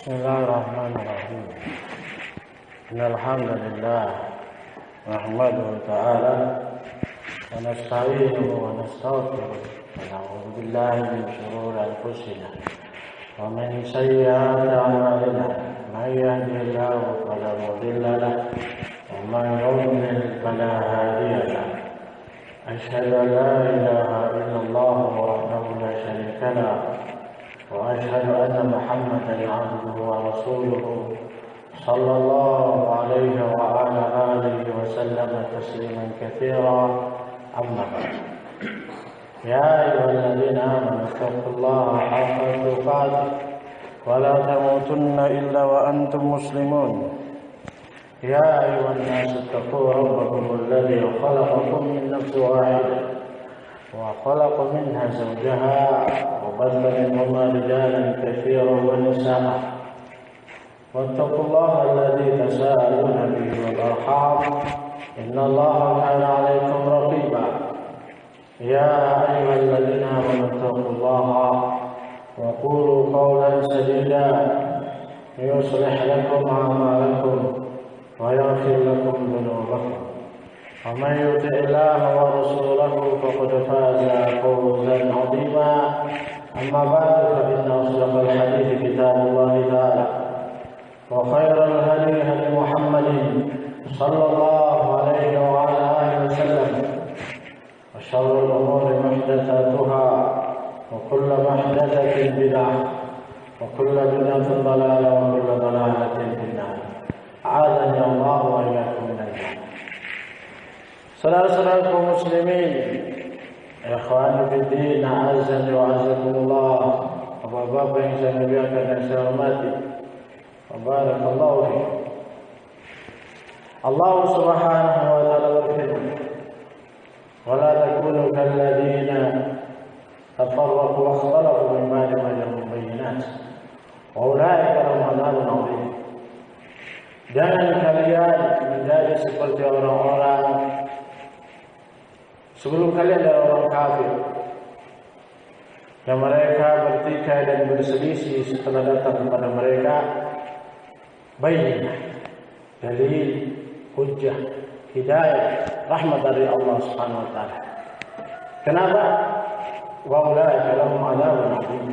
بسم الله الرحمن الرحيم إن الحمد لله نحمده تعالى ونستعينه ونستغفره ونعوذ بالله من شرور أنفسنا ومن سيئات أعمالنا من يهده الله فلا مضل له ومن يضلل فلا هادي له أشهد أن لا إله إلا الله وحده لا شريك له وأشهد أن محمدا عبده ورسوله صلى الله عليه وعلى آله وسلم تسليما كثيرا أما بعد يا أيها الذين آمنوا اتقوا الله حق تقاته ولا تموتن إلا وأنتم مسلمون يا أيها الناس اتقوا ربكم الذي خلقكم من نفس واحدة وخلق منها زوجها وبث منهما رجالا كثيرا ونساء واتقوا الله الذي تساءلون به والأرحام إن الله كان عليكم رقيبا يا أيها الذين آمنوا اتقوا الله وقولوا قولا سديدا يصلح لكم أعمالكم ويغفر لكم ذنوبكم ومن يطع الله ورسوله فقد فاز فوزا عظيما أما بعد فإن أصدق الحديث كتاب الله تعالى وخير الهدي هدي محمد صلى الله عليه وعلى آله وسلم وشر الأمور محدثاتها وكل محدثة بدعة وكل بدعة ضلالة وكل ضلالة في النار أعاذني الله وإياكم من النار. Saudara-saudara kaum muslimin, ikhwan fillah, a'azzani wa a'azzakumullah, bapak-bapak yang saya muliakan dan saya hormati. Barakallahu fiikum. Allah Subhanahu wa taala berfirman, "Wa la takunu kalladzina tafarraqu wa ikhtalafu min ba'di ma ja'ahum bayyinat. Wa ulaika lahum 'adzabun 'adzim." Jangan kalian menjadi seperti orang-orang sebelum kalian adalah orang kafir yang mereka bertikai dan berselisih setelah datang kepada mereka bayyinah, dalil, hujjah, hidayah, rahmat dari Allah Subhanahu wa taala. Kenapa? Wa ulaika lahum 'adzabun 'adzim.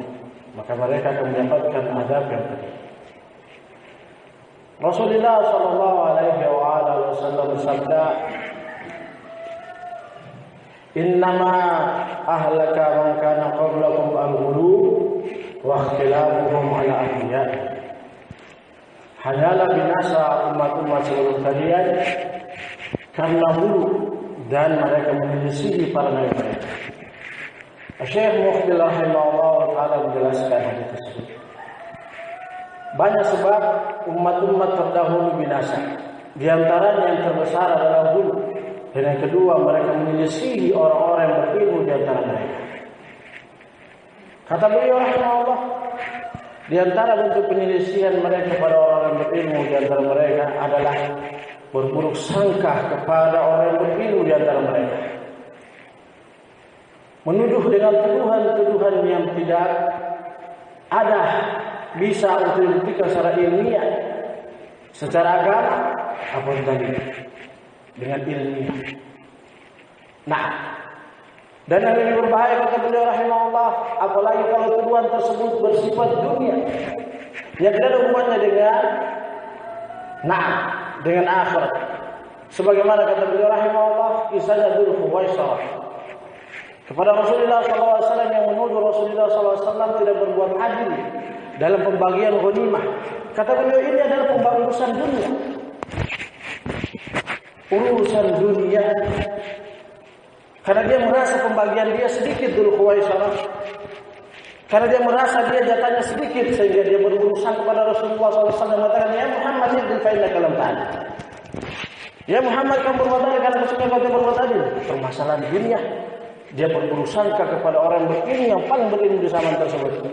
Maka mereka akan mendapatkan azab yang pedih. Rasulullah sallallahu alaihi wasallam bersabda, "Innama ahlaka man kana qablakum al-ghulu wa ikhtilafuhum ala anbiya'i." Hanyalah binasa umat-umat sebelum kalian karena hulu dan mereka menyelisihi para nabi mereka. Syekh Mukhbil rahimahullah taala menjelaskan hadis tersebut. Banyak sebab umat-umat terdahulu binasa. Di antaranya yang terbesar adalah hulu. Dan yang kedua, mereka menyelisihi orang-orang yang berilmu di antara mereka. Kata beliau rahimahullah, di antara bentuk penyelisihan mereka pada orang yang berilmu di antara mereka adalah berburuk sangka kepada orang yang berilmu di antara mereka. Menuduh dengan tuduhan-tuduhan yang tidak ada bisa untuk dibuktikan secara ilmiah, secara agama, apapun tadi dengan ilmiah. Nah, dan yang lebih berbahaya kata beliau rahimahullah, apalagi kalau tuduhan tersebut bersifat dunia, yang tidak ada hubungannya dengan akhirat. Sebagaimana kata beliau rahimahullah, kisahnya Dzul Khuwaisarah kepada Rasulullah SAW yang menuduh Rasulullah SAW tidak berbuat adil dalam pembagian ghanimah. Kata beliau, ini adalah urusan dunia. Urusan dunia. Karena dia merasa pembagian dia sedikit Dzul Khuwaisarah. Karena dia merasa dia jatahnya sedikit sehingga dia berurusan kepada Rasulullah SAW mengatakan, "Ya Muhammad, idil fa innaka lam ta'dil." Ya Muhammad, kamu berbuat adil karena sesungguhnya kau tidak berbuat adil. Permasalahan dunia. Dia berurusan kepada orang berilmu yang paling berilmu di zaman tersebut.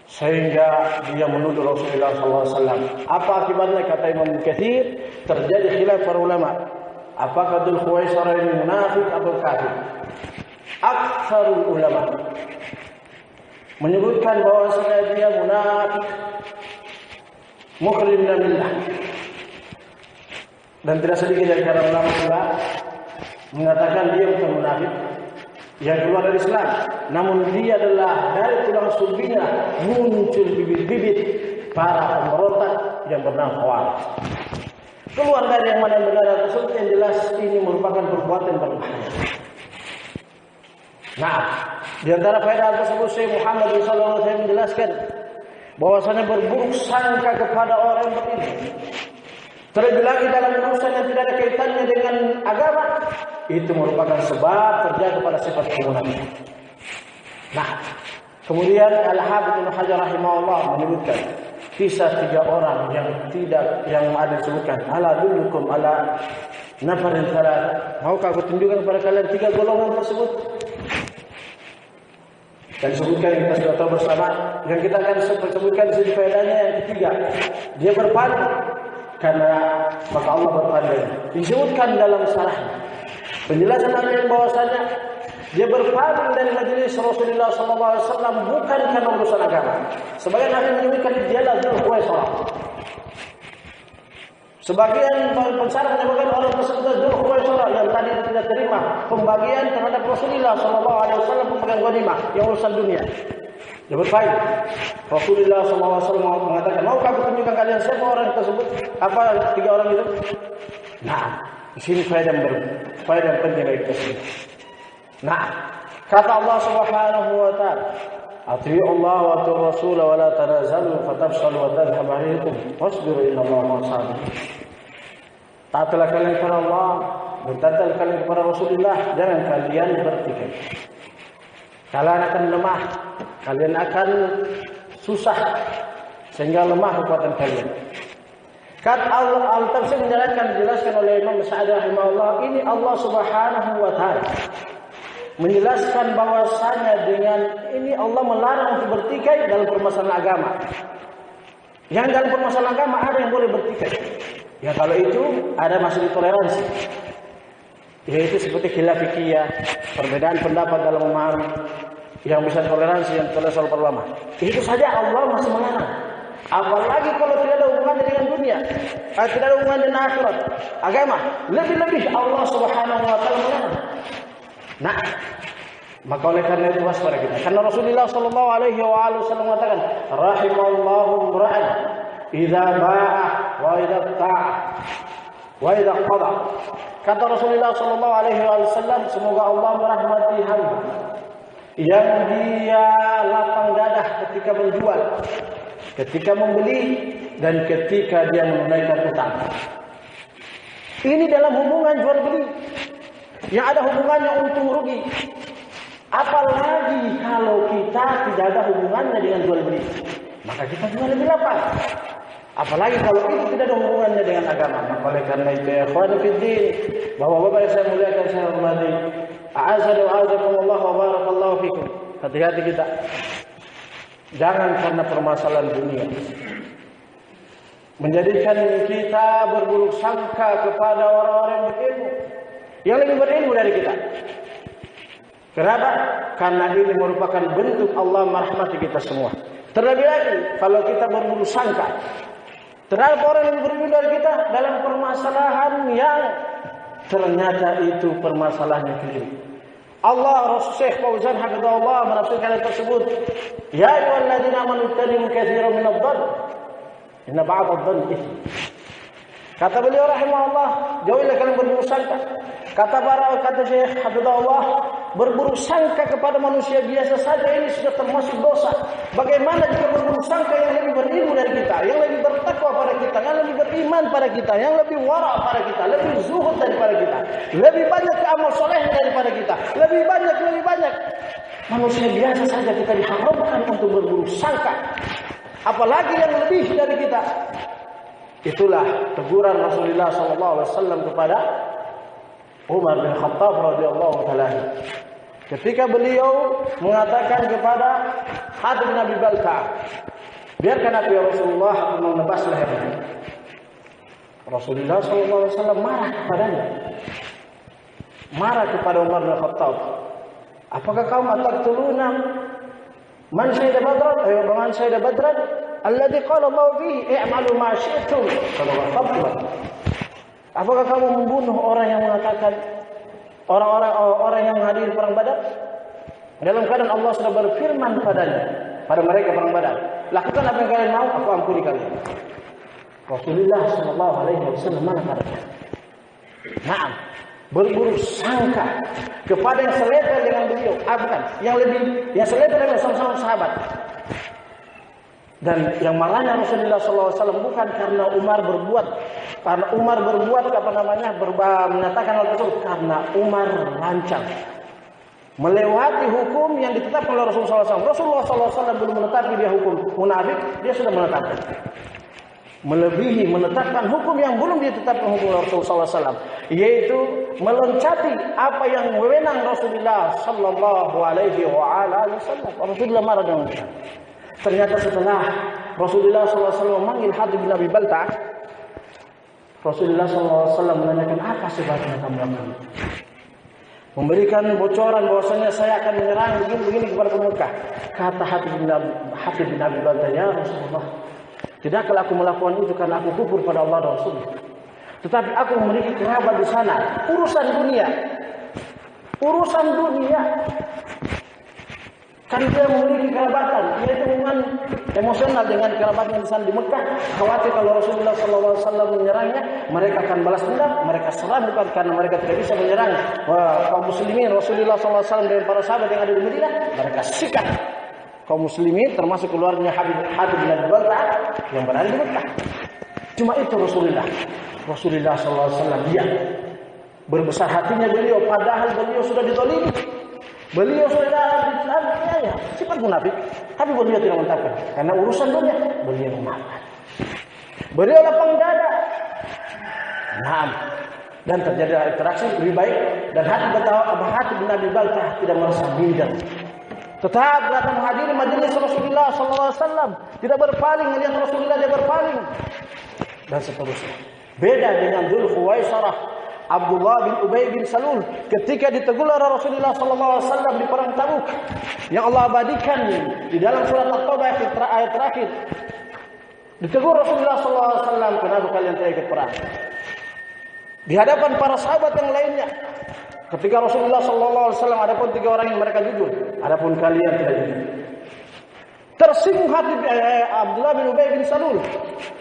Sehingga dia menuduh Rasulullah SAW. Apa akibatnya? Kata Imam Katsir, terjadi khilaf para ulama. Apakah Dzul Khuwaisarah ini munafik atau kafir? Aktsarul ulama menyebutkan bahwasanya dia munafik mukhrijun minha. Dan tidak sedikit dari para ulama juga mengatakan dia bukan munafik yang keluar dari Islam, namun dia adalah dari tulang sulbinya muncul bibit-bibit para pemberontak yang bernama Khawarij. Keluar dari yang mana benar tersebut, yang jelas ini merupakan perbuatan berbahaya. Nah, di antara faedah tersebut Syekh Muhammad bin Shalih Al Utsaimin menjelaskan bahwasanya berburuk sangka kepada orang yang berilmu, terlebih lagi dalam urusan yang tidak ada kaitannya dengan agama, itu merupakan sebab terjadi pada sifat kemunafikan. Nah, kemudian Al-Hafidz Ibnu Hajar rahimahullah menyebutkan kisah 3 orang yang ada disebutkan. Ala dulukum ala nafarin salat. Maukah aku tunjukkan kepada kalian 3 golongan tersebut? Dan disebutkan kita sudah tahu bersama. Yang kita akan sebutkan di sini faedahnya yang ketiga. Dia berpaling karena maka Allah berpaling. Disebutkan dalam syarahnya. Penjelasan yang bahwasanya dia berpaling dari majelis Rasulullah SAW bukan karena urusan agama. Sebagian ahli menyebutkan dialah Dzulkhuwaisarah. Sebagian pensyarah menyebutkan orang tersebut Dzulkhuwaisarah yang tadi tidak terima pembagian terhadap Rasulullah SAW pembagian ghanimah yang urusan dunia. Dia berpaling. Rasulullah SAW mengatakan, maukah aku tunjukkan kalian siapa orang tersebut? Apa 3 orang itu? Nah, di sini faedah penting dari kita. Nah, kata Allah Subhanahu wa taala, "Atii'u Allah wa atii'ur Rasul wa la tanazalu fatafshalu wa tadhhab 'riihukum wasbiru innallaha ma'as sabirin." Taatlah kalian kepada Allah dan taatlah kalian kepada Rasulullah, jangan kalian bertikai. Kalian akan lemah, kalian akan susah sehingga lemah kekuatan kalian. Kata Al-Tafsir dijelaskan oleh Imam Sa'di rahimahullah, ini Allah Subhanahu wa taala menjelaskan bahwasanya dengan ini Allah melarang untuk bertikai dalam permasalahan agama. Yang dalam permasalahan agama ada yang boleh bertikai. Ya kalau itu ada masih toleransi. Yaitu seperti khilaf fikih, perbedaan pendapat dalam memahami yang bisa toleransi yang toleransi oleh ulama. Itu saja Allah masih melarang. Apalagi kalau tidak ada hubungannya dengan dunia, tidak ada hubungannya dengan akhirat, agama, lebih-lebih Allah Subhanahu wa taala melarang. Nah, maka oleh karena itu waspada kita. Karena Rasulullah sallallahu alaihi wasallam mengatakan, rahimallahu ra'an idza ba'a wa idza ta'a wa idza qada. Kata Rasulullah sallallahu alaihi wasallam, semoga Allah merahmati hamba yang dia lapang dadah ketika menjual, ketika membeli, dan ketika dia menunaikan utang. Ini dalam hubungan jual beli yang ada hubungannya untung rugi. Apalagi kalau kita tidak ada hubungannya dengan jual beli, maka kita jual lebih lapang. Apalagi kalau itu tidak ada hubungannya dengan agama. Maka oleh karena itu ya ikhwan fiddin, bahwa Bapak yang saya muliakan, saya hormati, a'azzani wa a'azzakumullah wa barakallahu fikum. Hati-hati kita. Jangan karena permasalahan dunia menjadikan kita berburuk sangka kepada orang-orang yang berilmu, yang lebih berilmu dari kita. Kenapa? Karena ini merupakan bentuk Allah merahmati kita semua. Terlebih lagi kalau kita berburuk sangka terhadap orang yang berilmu dari kita dalam permasalahan yang ternyata itu permasalahan yang keliru. Allah Rasul Syekh Fauzan hafizahullah menafsirkan ayat tersebut, ya ayyuhalladzina amanu ittanibu katsiran minadh-dhann inna ba'dadh-dhanni itsm. Kata beliau rahimahullah, jauhilah kalian berburuk sangka. Kata Syekh hafizahullah, berburuk sangka kepada manusia biasa saja ini sudah termasuk dosa. Bagaimana jika berburuk sangka yang lebih berilmu dari kita, yang lebih bertakwa pada kita, yang lebih beriman pada kita, yang lebih wara pada kita, lebih zuhud daripada kita, lebih banyak amal soleh daripada kita, lebih banyak. Manusia biasa saja kita diharamkan untuk berburuk sangka, apalagi yang lebih dari kita. Itulah teguran Rasulullah SAW kepada Umar bin Khattab radhiyallahu taala ketika beliau mengatakan kepada Hatib bin Abi Balta'ah, biarkan aku ya Rasulullah menebas lehernya. Rasulullah SAW marah kepadanya, marah kepada Umar bin Khattab. Apakah kaum taqtuluna man syahida badran? Man syahida badran? alladzi qala Allah fihi i'malu ma syi'tum apakah kamu membunuh orang yang mengatakan orang yang menghadiri perang Badar dalam keadaan Allah sudah berfirman pada mereka perang Badar, lakukan apa yang kalian mau, aku ampuni kalian. Rasulullah sallallahu alaihi wasallam mana katanya? Naam, berburuk sangka kepada yang selevel dengan beliau, bukan, yang selevel dengan sama-sama sahabat. Dan yang marahnya Rasulullah SAW bukan karena Umar berbuat menyatakan hal tersebut, karena Umar lancang melewati hukum yang ditetapkan oleh Rasulullah SAW. Rasulullah SAW belum menetapkan dia hukum munafik, dia sudah menetapkan. Melebihi menetapkan hukum yang belum ditetapkan hukum Rasulullah SAW, yaitu meloncati apa yang wewenang Rasulullah Sallallahu Alaihi Wasallam. Rasulullah marah dengan kita. Ternyata setelah Rasulullah SAW memanggil Hatib bin Abi Balta'ah, Rasulullah SAW menanyakan apa sebabnya kamu lakukan, memberikan bocoran bahwasanya saya akan menyerang begini kepada Mekah. Kata Hatib bin Abi Balta'ah, ya Rasulullah, tidaklah aku melakukan itu karena aku kufur pada Allah dan Rasulnya, tetapi aku memiliki kerabat di sana. Urusan dunia. Kan dia memiliki kerabatan, yaitu hubungan emosional dengan kerabatnya di sana di Mekah. Khawatir kalau Rasulullah SAW menyerangnya, mereka akan balas dendam, mereka serang bukan karena mereka tidak bisa menyerang kaum muslimin Rasulullah SAW dan para sahabat yang ada di Madinah. Mereka sikat kaum muslimin, termasuk keluarganya Hatib bin Abi Balta'ah yang berada di Mekah. Cuma itu Rasulullah SAW, dia berbesar hatinya beliau, padahal beliau sudah ditolimi. Beliau sudah ditolimi, sifat munafik, tapi beliau tidak menetapkan karena urusan dunia beliau memaafkan. Beliau lapang dada. Dan terjadi interaksi lebih baik, dan Hatib bin Abi Balta'ah tidak merasa minder. Tetap datang menghadiri majelis Rasulullah SAW, tidak berpaling melihat Rasulullah, dia berpaling dan seterusnya. Beda dengan Dzul Khuwaisarah Abdullah bin Ubay bin Salul ketika ditegur oleh Rasulullah SAW di perang Tabuk, yang Allah abadikan di dalam surat At-Taubah ayat terakhir. Ditegur Rasulullah SAW, kenapa kalian tidak ikut perang? Di hadapan para sahabat yang lainnya, ketika Rasulullah SAW adapun 3 orang yang mereka jujur, adapun kalian tidak jujur. Tersinggung hati Abdullah bin Ubay bin Salul.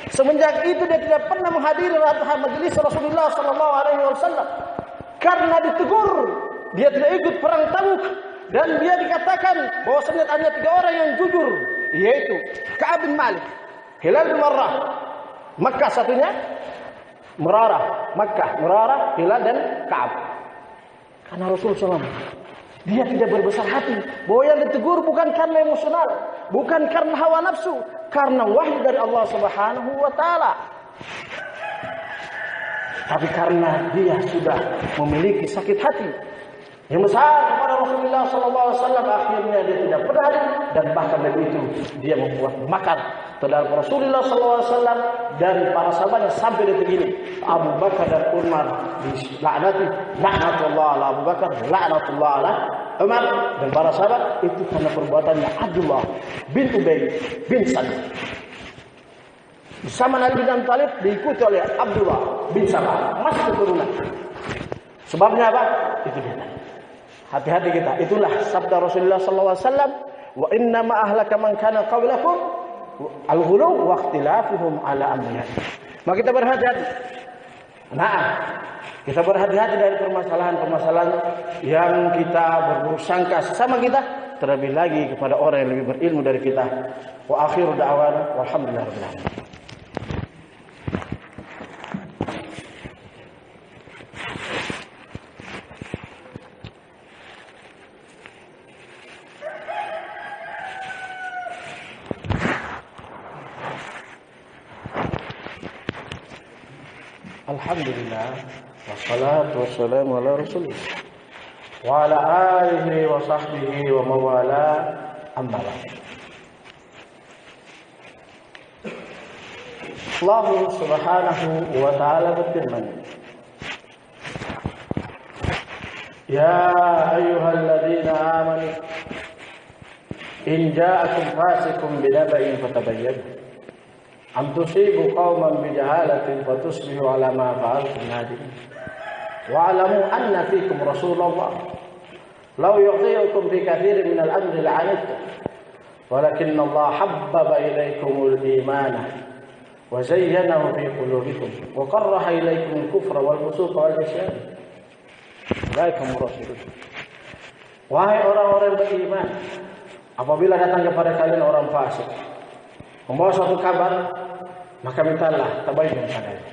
Semenjak itu dia tidak pernah menghadiri majelis Rasulullah SAW karena ditegur. Dia tidak ikut perang Tabuk, dan dia dikatakan bahwasanya hanya 3 orang yang jujur, yaitu Ka'ab bin Malik, Hilal bin Marrah, Makkah satunya, Murarah, Hilal dan Ka'ab. Karena Rasulullah SAW, dia tidak berbesar hati bahwa yang ditegur bukan karena emosional, bukan karena hawa nafsu, karena wahyu dari Allah Subhanahu wa taala. Tapi karena dia sudah memiliki sakit hati yang besar kepada Rasulullah SAW, akhirnya dia tidak pernah hadir, dan bahkan lebih itu dia membuat makar terhadap Rasulullah SAW dan para sahabatnya sampai detik ini. Abu Bakar dan Umar dilaknati, laknatullah ala Abu Bakar, laknatullah ala Umar dan para sahabat, itu karena perbuatannya Abdullah bin Ubay bin Salul. Bersama Nabi bin Abi Thalib diikuti oleh Abdullah bin Salam, masih keturunan. Sebabnya apa? Itu dia. Hati-hati kita. Itulah sabda Rasulullah SAW, wa inna ma ahlaka man kana qablakum al-ghulu wa ikhtilafuhum ala anbiya'ihim. Maka kita berhati-hati. Kita berhati-hati dari permasalahan-permasalahan yang kita berburuk sangka sesama kita, terlebih lagi kepada orang yang lebih berilmu dari kita. Wa akhiru da'wana walhamdulillahirabbil alamin. Alhamdulillah, wassalatu wassalamu ala rasulillah wa ala alihi wa sahbihi wa mawala, amma ba'd. Allah subhanahu wa ta'ala berfirman, ya ayyuhalladzina amanu in ja'akum fasiqun binaba'in fatabayyanu am tusibu qauman bijahalatin fatusbihu ala ma fa'altum nadimin. Wa'lamu anna fikum Rasulullah law yu'tiukum fi katsirin min al-amri la'anittum walakinna Allah habbaba ilaykumul imana wa zayyanahu fi qulubikum wa karaha ilaykumul kufra wal fusuqa wal isyan. Wa'alaikum Rasulullah. Wahai orang-orang beriman, apabila datang kepada kalian orang fasik membawa suatu kabar, maka mintalah tabayyun padanya.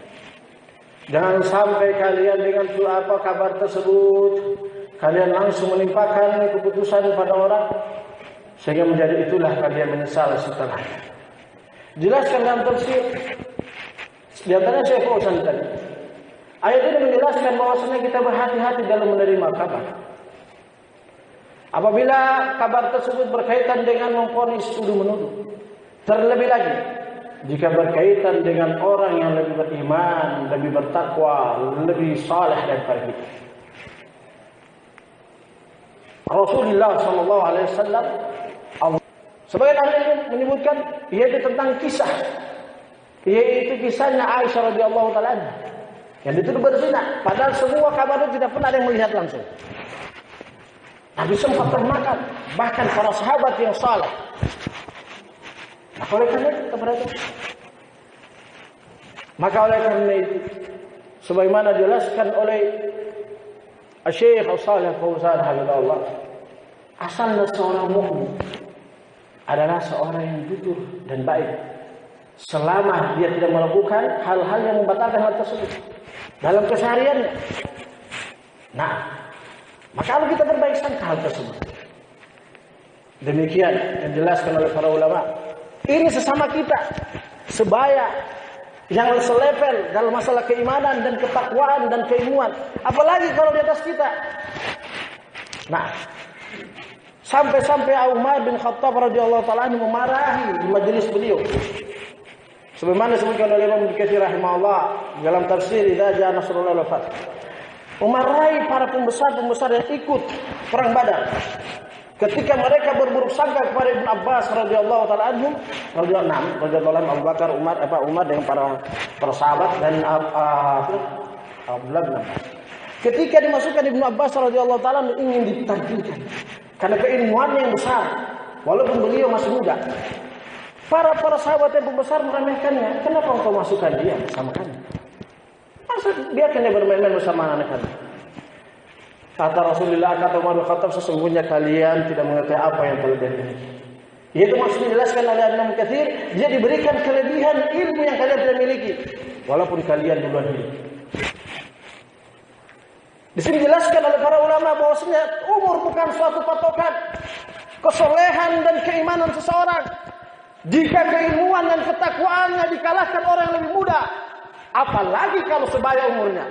Jangan sampai kalian dengan apa kabar tersebut kalian langsung menimpakan keputusan pada orang sehingga menjadi itulah kalian menyesal setelahnya. Jelaskan dalam tafsir di antaranya Syekh Fauzan tadi. Ayat ini menjelaskan bahwasanya kita berhati-hati dalam menerima kabar. Apabila kabar tersebut berkaitan dengan memvonis tuduh menuduh, terlebih lagi jika berkaitan dengan orang yang lebih beriman, lebih bertakwa, lebih saleh daripada kita. Rasulullah sallallahu alaihi wasallam sebagian ahli menyebutkan yaitu tentang kisah, yaitu kisahnya Aisyah radhiyallahu taala yang dituduh berzina, padahal semua kabar itu tidak pernah ada yang melihat langsung. Tapi sempat termakan bahkan para sahabat yang saleh. Oleh karena itu kita perhatikan. Maka oleh karena itu, sebagaimana dijelaskan oleh Syekh Shalih Fauzan hafizahullah, asalnya seorang mukmin adalah seorang yang jujur dan baik, selama dia tidak melakukan hal-hal yang membatalkan hal tersebut dalam kesehariannya. Nah, maka kalau kita berbaik sangka hal tersebut. Demikian yang dijelaskan oleh para ulama. Ini sesama kita, sebaya, yang selevel dalam masalah keimanan dan ketakwaan dan keilmuan. Apalagi kalau di atas kita. Nah, sampai-sampai Umar bin Khattab radhiyallahu taala memarahi di majelis beliau. Sebagaimana disebutkan oleh Imam Katsir rahimahullah dalam tafsir Idza Jaa Nasrullah wal Fath. Memarahi para pembesar-pembesar yang ikut perang Badar. Ketika mereka berburuk sangka kepada Ibnu Abbas radhiyallahu taala anhu, radhiyallahu anhu Abu Bakar, Umar dengan para sahabat dan Abdullah bin Abbas. Ketika dimasukkan Ibnu Abbas radhiyallahu taala ingin ditampilkan karena keilmuannya yang besar, walaupun beliau masih muda. Para sahabat yang pembesar meremehkannya. Kenapa engkau masukkan dia bersama kami? Masa biarkan dia bermain-main bersama anak-anak. Kata Rasulullah, kata Umar bin Khattab, sesungguhnya kalian tidak mengerti apa yang telah dia miliki. Itu maksudnya dijelaskan oleh Imam Katsir, dia diberikan kelebihan ilmu yang kalian tidak miliki, walaupun kalian duluan hidup. Di sini dijelaskan oleh para ulama bahwasanya umur bukan suatu patokan kesolehan dan keimanan seseorang. Jika keilmuan dan ketakwaannya dikalahkan orang yang lebih muda, apalagi kalau sebaya umurnya.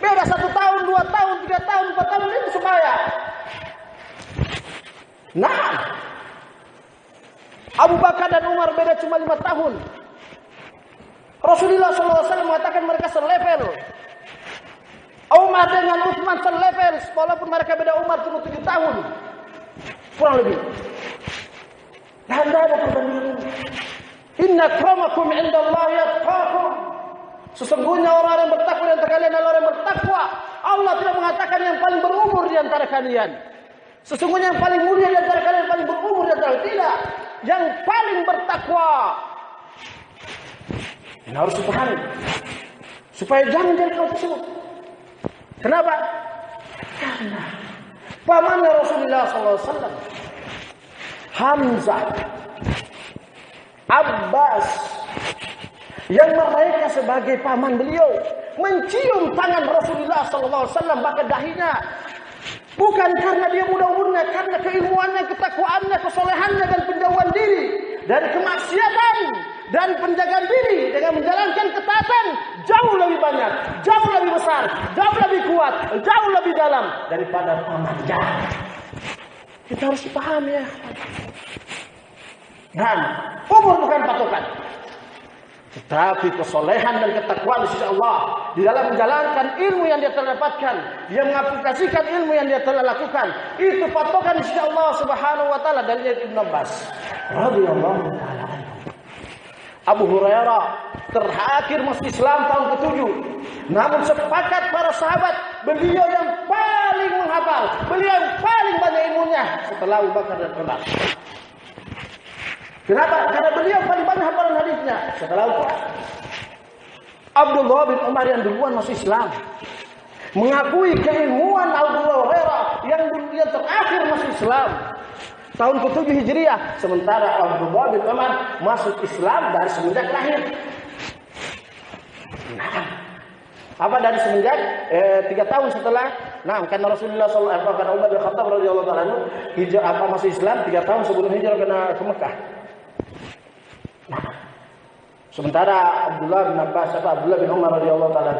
Beda 1 tahun, 2 tahun, 3 tahun, 4 tahun itu sebaya. Nah, Abu Bakar dan Umar beda cuma 5 tahun. Rasulullah SAW mengatakan mereka selevel. Umar dengan Utsman selevel, walaupun mereka beda Umar cuma 7 tahun. Kurang lebih. Dan tidak ada perbandingan. Inna akramakum indallahi atqakum. Sesungguhnya orang yang bertakwa di antara kalian adalah orang yang bertakwa. Allah tidak mengatakan yang paling berumur di antara kalian. Sesungguhnya yang paling mulia di antara kalian, yang paling berumur di antara kalian. Tidak. Yang paling bertakwa. Ini harus dipahami. Supaya jangan jadi hal tersebut. Kenapa? Karena pamannya Rasulullah SAW, Hamzah, Abbas, yang mereka sebagai paman beliau mencium tangan Rasulullah SAW bahkan dahinya, bukan karena dia muda umurnya, karena keilmuannya, ketakwaannya, kesolehannya dan penjauhan diri dari kemaksiatan dan penjagaan diri dengan menjalankan ketaatan jauh lebih banyak, jauh lebih besar, jauh lebih kuat, jauh lebih dalam daripada pamannya. Kita harus paham ya. Dan umur bukan patokan. Tetapi kesolehan dan ketakwaan di sisi Allah di dalam menjalankan ilmu yang dia telah dapatkan, dia mengaplikasikan ilmu yang dia telah lakukan, itu patokan di sisi Allah Subhanahu wa taala. Dari Ibnu Abbas radhiyallahu taala. Abu Hurairah terakhir masuk Islam tahun ke-7. Namun sepakat para sahabat, beliau yang paling menghafal, beliau yang paling banyak ilmunya setelah Abu Bakar dan Umar. Kenapa? Karena beliau paling banyak hafalan hadisnya setelah Al-Quran. Abdullah bin Umar yang duluan masuk Islam mengakui keilmuan Abu Hurairah yang terakhir masuk Islam tahun ke-7 Hijriah, sementara Abdullah bin Umar masuk Islam dari semenjak lahir. Nah, apa dari semenjak 3 tahun setelah? Nah, karena Rasulullah SAW, karena Umar bin Khattab radhiyallahu taala anhu hijrah masuk Islam 3 tahun sebelum hijrah ke Mekah. Nah, sementara Abdullah bin Umar radhiyallahu taala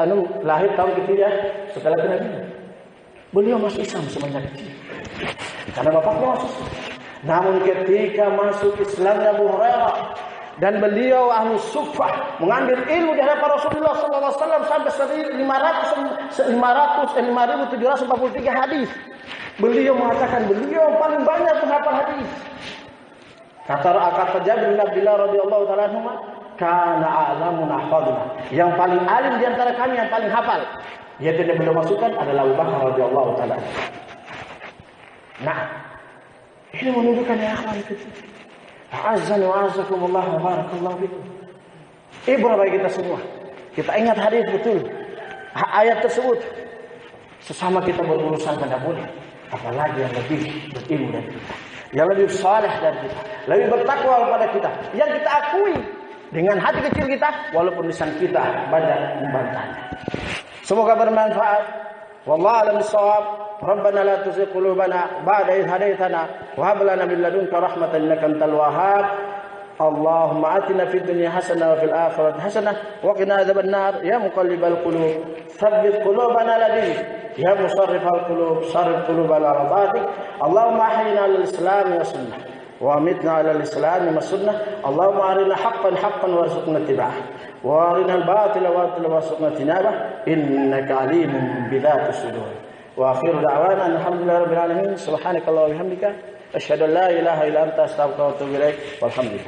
anhu lahir tahun ke-3 setelah Nabi. Beliau masuk Islam semenjak kecil. Karena bapaknya masuk Islam. Namun ketika masuk Islamnya Abu Hurairah dan beliau ahlu suffah mengambil ilmu dari Rasulullah SAW sampai 5.743 hadis. Beliau mengatakan beliau paling banyak menghafal hadis. Kata Jabir bin Abdullah radhiyallahu taala anhu, kana a'lamuna hafadna. Yang paling alim di antara kami, yang paling hafal. Yaitu yang beliau masukkan adalah Abu Bakar radhiyallahu taala. Nah, ini menunjukkan ya akhwan kita. Azza wa azakumullah wa barakallahu fikum. Ibrah bagi kita semua. Kita ingat hadis betul. Ayat tersebut. Sesama kita berurusan pada boleh. Apalagi yang lebih berilmu dari kita. Yang lebih saleh dari kita. Lebih bertakwa kepada kita. Yang kita akui dengan hati kecil kita. Walaupun lisan kita banyak membantahnya. Semoga bermanfaat. Wallahu a'lam bishawab. ربنا لا تزغ قلوبنا بعد إذ هديتنا وهب لنا من لدنك رحمة إنك أنت الوهاب اللهم آتنا في الدنيا حسنة وفي الآخرة حسنة وقنا عذاب النار يا مقلب القلوب ثبت قلوبنا على دينك يا مصرف القلوب صرف قلوبنا على طاعتك اللهم أحينا على الإسلام والسنة وأمتنا على الإسلام والسنة اللهم أرنا حقا حقا وارزقنا اتباعه وأرنا الباطل باطلا وارزقنا اجتنابه إنك عليم بذات الصدور وآخر دعوانا الحمد لله رب العالمين سبحانك اللهم وبحمدك أشهد أن لا إله إلا أنت أستغفرك وأتوب إليك والحمد لله.